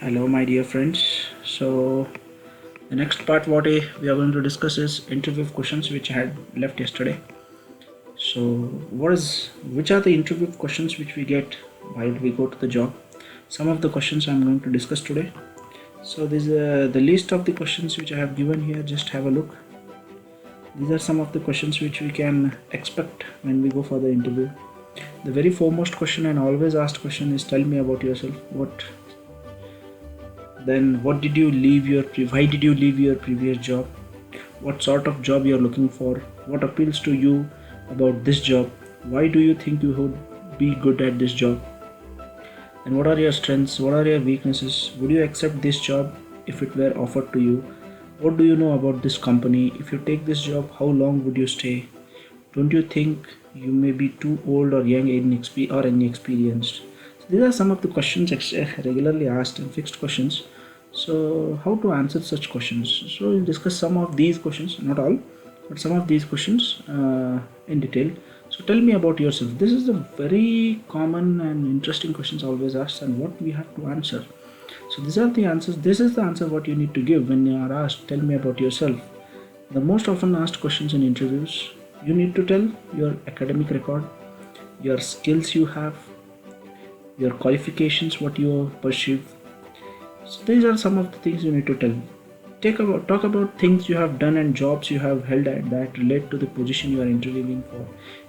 Hello, my dear friends. So, the next part we are going to discuss is interview questions which I had left yesterday. So, which are the interview questions which we get while we go to the job? Some of the questions I'm going to discuss today. So, this is the list of the questions which I have given here. Just have a look. These are some of the questions which we can expect when we go for the interview. The very foremost question and always asked question is, tell me about yourself. What did you leave your why did you leave your previous job? What sort of job you're looking for? What appeals to you about this job? Why do you think you would be good at this job? And what are your strengths? What are your weaknesses? Would you accept this job if it were offered to you? What do you know about this company? If you take this job, how long would you stay? Don't you think you may be too old or young or inexperienced? So these are some of the questions regularly asked and fixed questions. So how to answer such questions? So we'll discuss some of these questions, not all, but some of these questions in detail. So tell me about yourself. This is a very common and interesting questions always asked, and what we have to answer. So these are the answers. This is the answer what you need to give when you are asked, tell me about yourself. The most often asked questions in interviews, you need to tell your academic record, your skills you have, your qualifications, what you pursue. So these are some of the things you need to tell. Talk about things you have done and jobs you have held at that relate to the position you are interviewing for.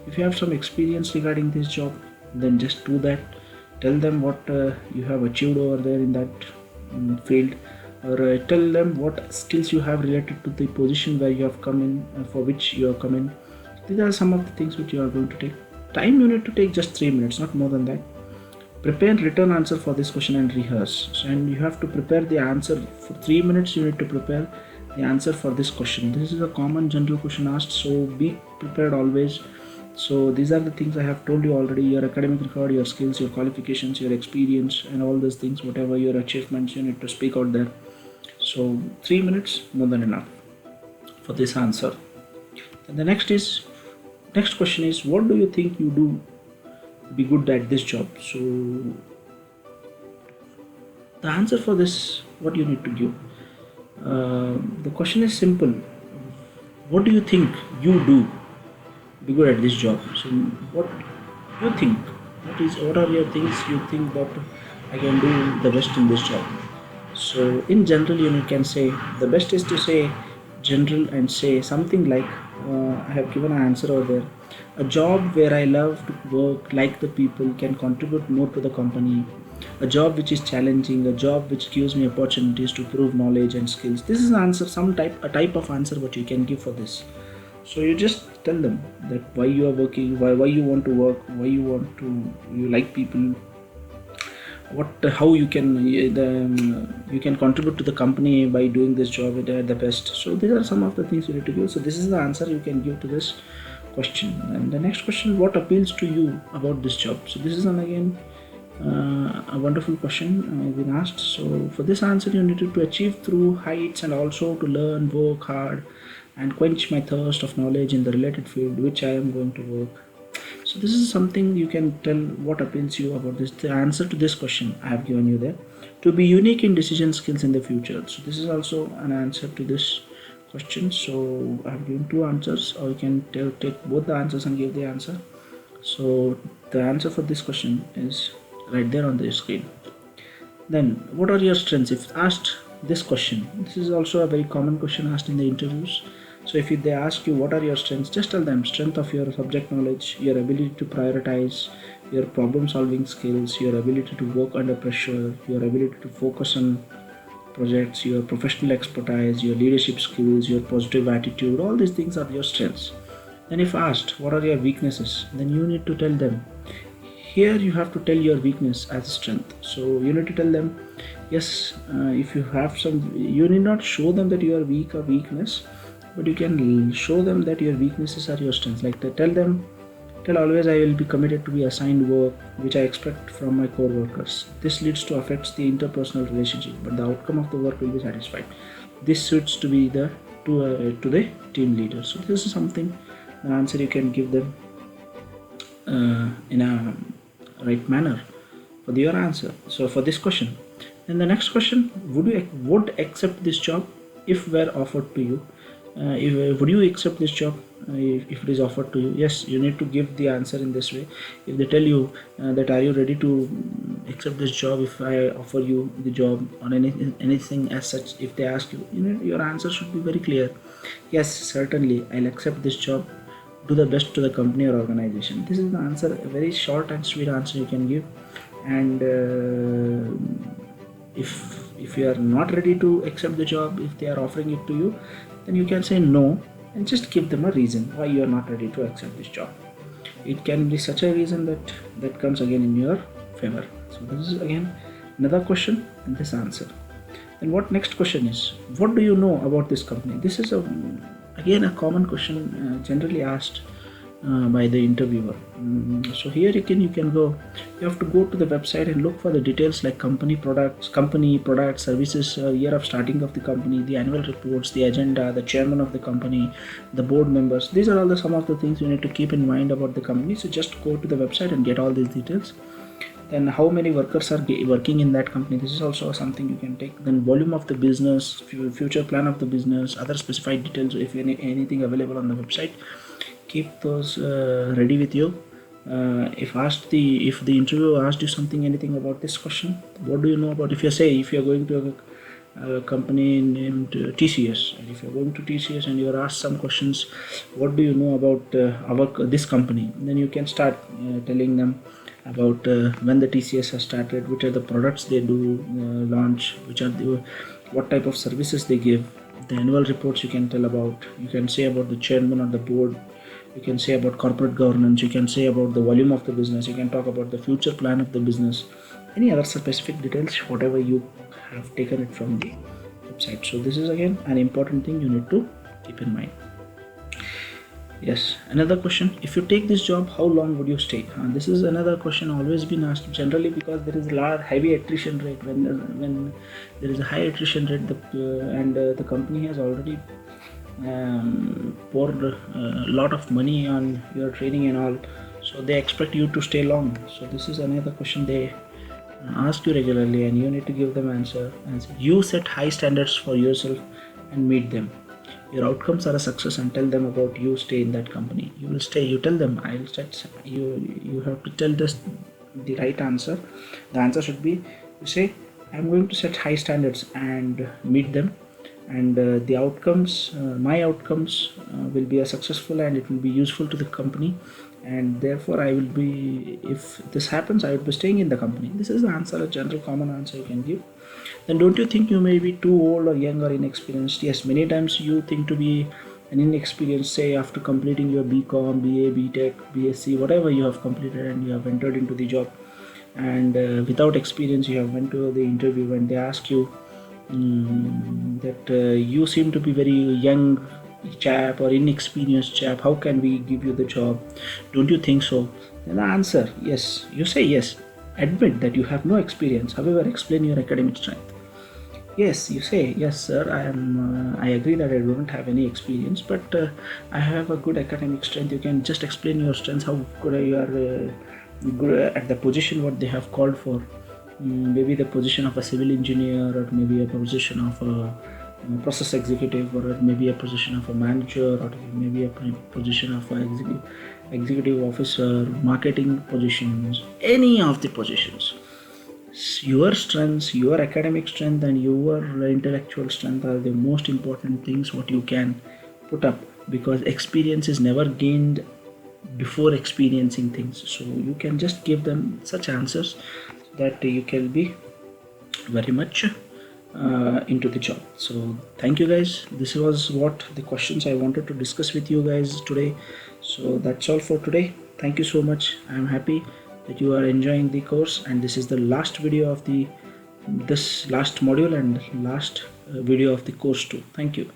If you have some experience regarding this job, then just do that. Tell them what you have achieved over there in that field, or tell them what skills you have related to the position where you have come in, for which you have come in. These are some of the things which you are going to take. Time you need to take just 3 minutes, not more than that. Prepare written answer for this question and rehearse. So, and you have to prepare the answer for 3 minutes. You need to prepare the answer for this question. This is a common general question asked, so be prepared always. So these are the things I have told you already: your academic record, your skills, your qualifications, your experience, and all those things. Whatever your achievements, you need to speak out there. So 3 minutes, more than enough for this answer. And the next question is, what do you think you do be good at this job? So the answer for this, what you need to give. The question is simple. What do you think you do be good at this job? So what you think? What are your things you think that I can do the best in this job? So in general, you can say the best is to say general and say something like, I have given an answer over there. A job where I love to work, like the people, can contribute more to the company. A job which is challenging, a job which gives me opportunities to prove knowledge and skills. This is an answer, a type of answer what you can give for this. So you just tell them that why you are working, why you want to work, you like people, how you can contribute to the company by doing this job at the best. So these are some of the things you need to give. So this is the answer you can give to this question. And the next question, what appeals to you about this job? So this is again a wonderful question been asked. So for this answer, you need to achieve through heights, and also to learn, work hard, and quench my thirst of knowledge in the related field which I am going to work. So this is something you can tell what appeals you about this. The answer to this question I have given you there. To be unique in decision skills in the future. So this is also an answer to this question. So I have given two answers, or you can take both the answers and give the answer. So the answer for this question is right there on the screen. Then what are your strengths? If asked this question, this is also a very common question asked in the interviews. So if they ask you what are your strengths, just tell them strength of your subject knowledge, your ability to prioritize, your problem solving skills, your ability to work under pressure, your ability to focus on projects, your professional expertise, your leadership skills, your positive attitude. All these things are your strengths. Then if asked what are your weaknesses, then you need to tell them. Here you have to tell your weakness as a strength. So you need to tell them, yes, if you have some, you need not show them that you are weak or weakness, but you can show them that your weaknesses are your strengths. Like tell always, I will be committed to be assigned work which I expect from my co-workers. This leads to affects the interpersonal relationship, but the outcome of the work will be satisfied. This suits to be to the team leader. So this is something, the answer you can give them in a right manner for your answer. So for this question. And the next question, would accept this job if were offered to you? Would you accept this job if it is offered to you? Yes, you need to give the answer in this way. If they tell you that are you ready to accept this job if I offer you the job or anything as such, if they ask you, your answer should be very clear. Yes, certainly I'll accept this job. Do the best to the company or organization. This is the answer, a very short and sweet answer you can give. And if you are not ready to accept the job, if they are offering it to you, then you can say no and just give them a reason why you are not ready to accept this job. It can be such a reason that comes again in your favor. So this is again another question and this answer. And what next question is, what do you know about this company? This is again a common question generally asked by the interviewer. So here you can go, you have to go to the website and look for the details like company products, services, year of starting of the company, the annual reports, the agenda, the chairman of the company, the board members. These are all some of the things you need to keep in mind about the company. So just go to the website and get all these details. Then how many workers are working in that company, this is also something you can take. Then volume of the business, future plan of the business, other specified details if anything available on the website. Keep those ready with you. If the interviewer asked you anything about this question, what do you know about, if you're going to a company named TCS, and if you're going to TCS and you're asked some questions, what do you know about this company, then you can start telling them about when the TCS has started, which are the products they do launch, what type of services they give, the annual reports you can tell about, you can say about the chairman of the board, you can say about corporate governance, you can say about the volume of the business, you can talk about the future plan of the business, any other specific details, whatever you have taken it from the website. So this is again an important thing you need to keep in mind. Yes, another question, if you take this job, how long would you stay? This is another question always been asked, generally because there is a heavy attrition rate. When there is a high attrition rate, the company has already poured a lot of money on your training and all, so they expect you to stay long. So this is another question they ask you regularly, and you need to give them answer. You set high standards for yourself and meet them. Your outcomes are a success, and tell them about you stay in that company. You will stay. You tell them I'll set. You have to tell this the right answer. The answer should be, you say I'm going to set high standards and meet them, and the outcomes, my outcomes will be a successful and it will be useful to the company, and therefore I will be, if this happens, I will be staying in the company. This is the answer, a general common answer you can give. Then don't you think you may be too old or young or inexperienced? Yes, many times you think to be an inexperienced, say after completing your BCom, BA, BTech, BSc, whatever you have completed, and you have entered into the job, and without experience you have went to the interview and they ask you that you seem to be very young chap or inexperienced chap, how can we give you the job? Don't you think so? Then the answer, yes, you say yes. Admit that you have no experience, however explain your academic strength. Yes, you say, yes sir, I agree that I don't have any experience, but I have a good academic strength. You can just explain your strengths, how good you are good at the position what they have called for. Maybe the position of a civil engineer, or maybe a position of a process executive, or maybe a position of a manager, or maybe a position of an executive officer, marketing positions, any of the positions. Your strengths, your academic strength and your intellectual strength are the most important things what you can put up, because experience is never gained before experiencing things. So you can just give them such answers that you can be very much into the job. So thank you guys, this was what the questions I wanted to discuss with you guys today. So that's all for today. Thank you so much. I'm happy that you are enjoying the course, and this is the last video of this last module and last video of the course too. Thank you.